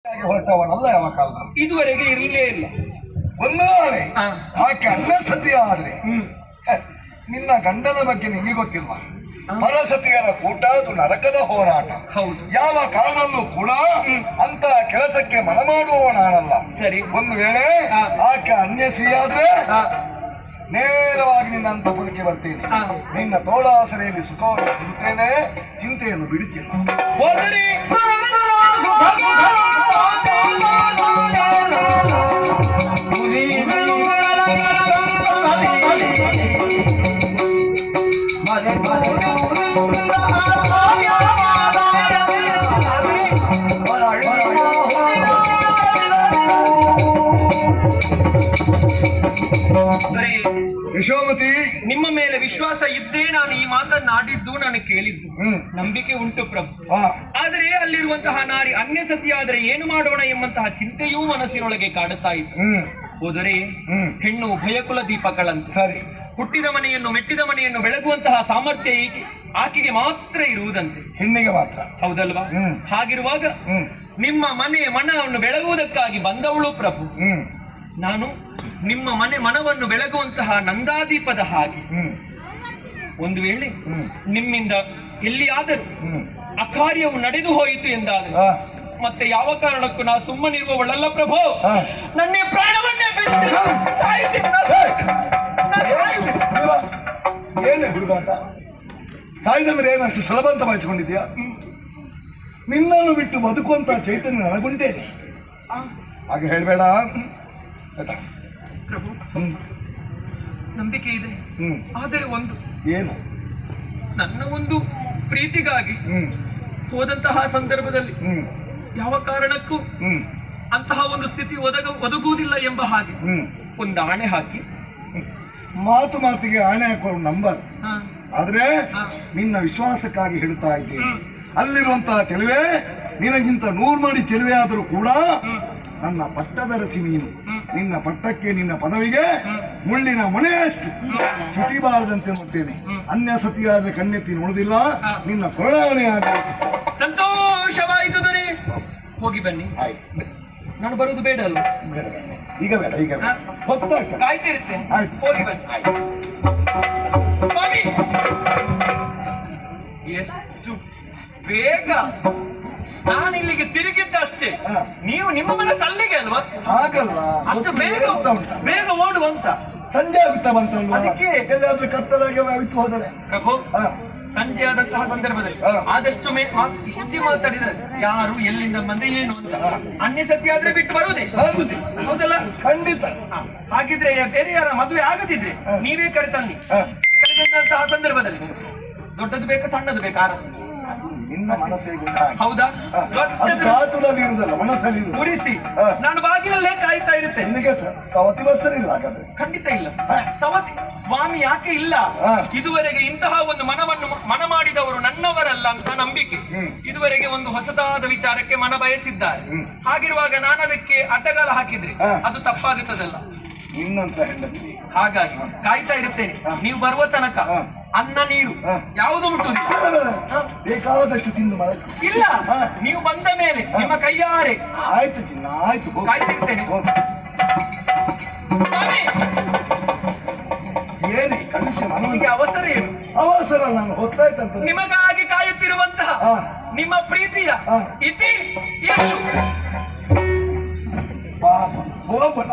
ಹೊರಟವನಲ್ಲ ಯಾವ ಕಾಲದಲ್ಲಿ ಇದುವರೆಗೆ ಇರಲೇ ಇಲ್ಲ. ಒಂದು ನಾಳೆ ಆಕೆ ಅನ್ನ ಸತಿ ಆದ್ರೆ ನಿನ್ನ ಗಂಡನ ಬಗ್ಗೆ ನಿಮಗೆ ಗೊತ್ತಿಲ್ವಾ? ಪರಸತಿಯರ ಕೂಟ ಅದು ನರಕದ ಹೋರಾಟ. ಹೌದು. ಯಾವ ಕಾರಣಲ್ಲೂ ಕೂಡ ಅಂತ ಕೆಲಸಕ್ಕೆ ಮನ ಮಾಡುವವ ನಾನಲ್ಲ. ಸರಿ. ಒಂದು ವೇಳೆ ಆಕೆ ಅನ್ಯಸಿಯಾದ್ರೆ ನೇರವಾಗಿ ನಿನ್ನ ಅಂತಪುರಕ್ಕೆ ಬರ್ತೀನಿ. ನಿನ್ನ ತೋಳಾಸರೆಯಲ್ಲಿ ಸುಖವನ್ನು ತಿಂತೇನೆ, ಚಿಂತೆಯನ್ನು ಬಿಡುತ್ತಿಲ್ಲ. ಯಶೋಮತಿ, ನಿಮ್ಮ ಮೇಲೆ ವಿಶ್ವಾಸ ಇದ್ದೇ ನಾನು ಈ ಮಾತನ್ನಾಡಿದ್ದು, ನಾನು ಕೇಳಿದ್ದು. ನಂಬಿಕೆ ಉಂಟು ಪ್ರಭು. ಆದರೆ ಅಲ್ಲಿರುವಂತಹ ನಾರಿ ಅನ್ಯಸತಿಯಾದರೆ ಏನು ಮಾಡೋಣ ಎಂಬಂತಹ ಚಿಂತೆಯೂ ಮನಸ್ಸಿನೊಳಗೆ ಕಾಡುತ್ತಾ ಇತ್ತು. ಹೋದರೆ ಹೆಣ್ಣು ಭಯಕುಲ ದೀಪಗಳಂತ. ಸರಿ. ಹುಟ್ಟಿದ ಮನೆಯನ್ನು ಮೆಟ್ಟಿದ ಮನೆಯನ್ನು ಬೆಳಗುವಂತಹ ಸಾಮರ್ಥ್ಯ ಆಕೆಗೆ ಮಾತ್ರ ಇರುವುದಂತೆ. ಹೆಣ್ಣಿಗೆ ಮಾತ್ರ. ಹೌದಲ್ವಾ? ಹಾಗಿರುವಾಗ ನಿಮ್ಮ ಮನೆ ಮನವನ್ನು ಬೆಳಗುವುದಕ್ಕಾಗಿ ಬಂದವಳು ಪ್ರಭು. ನಾನು ನಿಮ್ಮ ಮನವನ್ನು ಬೆಳಗುವಂತಹ ನಂದಾದೀಪದ ಹಾಗೆ. ಒಂದು ವೇಳೆ ನಿಮ್ಮಿಂದ ಎಲ್ಲಿಯಾದರೂ ಅಕಾರ್ಯವು ನಡೆದು ಹೋಯಿತು ಎಂದಾದರೆ ಮತ್ತೆ ಯಾವ ಕಾರಣಕ್ಕೂ ನಾ ಸುಮ್ಮನಿರುವವಳಲ್ಲ ಪ್ರಭು. ನನ್ನ ಪ್ರಾಣವನ್ನೇ ಏನೇ ಹುಡುಗಾಟ? ಸಾಯ್ದಂದ್ರೆ ಏನಷ್ಟು ಸುಲಭ ಅಂತ ಭಾವಿಸಿಕೊಂಡಿದ್ಯಾ? ನಿನ್ನನ್ನು ಬಿಟ್ಟು ಬದುಕುವಂತ ಚೈತನ್ಯ ನನಗುಂಟೇನೆ. ಹಾಗೆ ಹೇಳ್ಬೇಡ ಆಯ್ತಾ? ಪ್ರಭು, ನಂಬಿಕೆ ಇದೆ. ಆದರೆ ಒಂದು ಏನು? ನನ್ನ ಒಂದು ಪ್ರೀತಿಗಾಗಿ ಹೋದಂತಹ ಸಂದರ್ಭದಲ್ಲಿ ಯಾವ ಕಾರಣಕ್ಕೂ ಅಂತಹ ಒಂದು ಸ್ಥಿತಿ ಒದಗುವುದಿಲ್ಲ ಎಂಬ ಹಾಗೆ ಒಂದು ಆಣೆ ಹಾಕಿ. ಮಾತಿಗೆ ಆಣೆ ಹಾಕುವ ನಂಬರ್. ಆದ್ರೆ ನಿನ್ನ ವಿಶ್ವಾಸಕ್ಕಾಗಿ ಹೇಳ್ತಾ ಇದ್ದೀನಿ. ಅಲ್ಲಿರುವಂತಹ ಚೆಲುವೆ ನಿನಗಿಂತ 100 ಮಾಡಿ ಚೆಲುವೆ ಆದರೂ ಕೂಡ ನನ್ನ ಪಟ್ಟದರಸಿ ನೀನು. ನಿನ್ನ ಪಟ್ಟಕ್ಕೆ ನಿನ್ನ ಪದವಿಗೆ ಮುಳ್ಳಿನ ಮನೆಯಷ್ಟು ಚುಟಿಬಾರದಂತೆ ನೋಡ್ತೇನೆ. ಅನ್ಯ ಸತಿಯಾದ ಕಣ್ಣೆತ್ತಿ ನೋಡುದಿಲ್ಲ. ನಿನ್ನ ಕೊರಳಾಣೆ ಆಗ ಸಂತೋಷವಾಯಿತು ದೊರೆ. ಹೋಗಿ ಬನ್ನಿ. ನಾನು ಬರುವುದು ಬೇಡ ಅಲ್ವ? ಈಗ ಬೇಡ, ಈಗ ಹೊತ್ತಾಗ್ತದೆ. ಕಾಯ್ತಿರುತ್ತೆ. ಆಯ್ತು, ಹೋಗಿ ಬನ್ನಿ. ಸ್ವಾಮಿ, ಎಷ್ಟು ಬೇಗ ನಾನು ಇಲ್ಲಿಗೆ ತಿರುಗಿದ್ದಷ್ಟೇ ನೀವು ನಿಮ್ಮ ಮನಸ್ಸು ಅಲ್ಲಿಗೆ ಅಲ್ವಾ? ಹಾಗಲ್ಲ, ಅಷ್ಟು ಬೇಗ ಓಡುವಂತ. ಸಂಜೆ ಆಗುತ್ತಾ ಬಂತಲ್ವಾ? ಅದಕ್ಕೆ ಎಲ್ಲಾದ್ರೂ ಕತ್ತಲಾಗಿ ಅವಿತು ಹೋದರೆ ಪ್ರಭು, ಸಂಜೆ ಆದಂತಹ ಸಂದರ್ಭದಲ್ಲಿ ಆದಷ್ಟು ಇಷ್ಟೇ ಮಾತಾಡಿದ್ರೆ ಯಾರು ಎಲ್ಲಿಂದ ಬಂದೆ ಏನು ಅಂತ. ಅನ್ಯ ಸತ್ಯ ಆದ್ರೆ ಬಿಟ್ಟು ಬರುವುದೇ. ಹೌದಲ್ಲ? ಖಂಡಿತ. ಹಾಗಿದ್ರೆ ಬೇರೆ ಯಾರ ಮದುವೆ ಆಗದಿದ್ರೆ ನೀವೇ ಕರೆತನ್ನಿ. ಕರೆತಂತಹ ಸಂದರ್ಭದಲ್ಲಿ ದೊಡ್ಡದು ಬೇಕಾ ಸಣ್ಣದು ಬೇಕಾ? ನಿನ್ನ ಮನಸ್ಸೇ ಹೌದಾ? ಇರುವುದಲ್ಲ, ಮನಸ್ಸಲ್ಲಿ ಉರಿಸಿ ನಾನು ಬಾಗಿಲಲ್ಲೇ ಕಾಯ್ತಾ ಇರುತ್ತೆ. ನಿನಗೆ ಸವತಿ ಬಸ್ಸರಿಲ್ಲ ಹಾಗಾದ್ರೆ? ಖಂಡಿತ ಇಲ್ಲ. ಸವತಿ ಸ್ವಾಮಿ ಯಾಕೆ ಇಲ್ಲ? ಇದುವರೆಗೆ ಇಂತಹ ಒಂದು ಮನ ಮಾಡಿದವರು ನನ್ನವರಲ್ಲ ಅಂತ ನಂಬಿಕೆ. ಇದುವರೆಗೆ ಒಂದು ಹೊಸದಾದ ವಿಚಾರಕ್ಕೆ ಮನ ಬಯಸಿದ್ದಾರೆ. ಹಾಗಿರುವಾಗ ನಾನು ಅದಕ್ಕೆ ಅಡ್ಡಗಾಲ ಹಾಕಿದ್ರೆ ಅದು ತಪ್ಪಾಗುತ್ತದಲ್ಲ. ಇನ್ನಂತ ಹೆಂಡತಿ. ಹಾಗಾಗಿ ಕಾಯ್ತಾ ಇರುತ್ತೇನೆ. ನೀವು ಬರುವ ತನಕ ಅನ್ನ ನೀರು ಯಾವುದು ಉಂಟು ಬೇಕಾದಷ್ಟು ತಿಂದು ಇಲ್ಲ. ನೀವು ಬಂದ ಮೇಲೆ ನಿಮ್ಮ ಕೈಯಾರೆ. ಆಯ್ತು ಚಿನ್ನ, ಆಯ್ತು, ಕಾಯ್ತಿರ್ತೇನೆ. ಏನೇ ಕನಿಷ್ಠ ನನಗೆ ಅವಸರ ಏನು? ಅವಸರ ನಾನು ಹೊತ್ತಾಯ್ತಂತ ನಿಮಗಾಗಿ ಕಾಯುತ್ತಿರುವಂತಹ ನಿಮ್ಮ ಪ್ರೀತಿಯ ಇತಿ ಪಾಪ ಹೋಗೋಣ.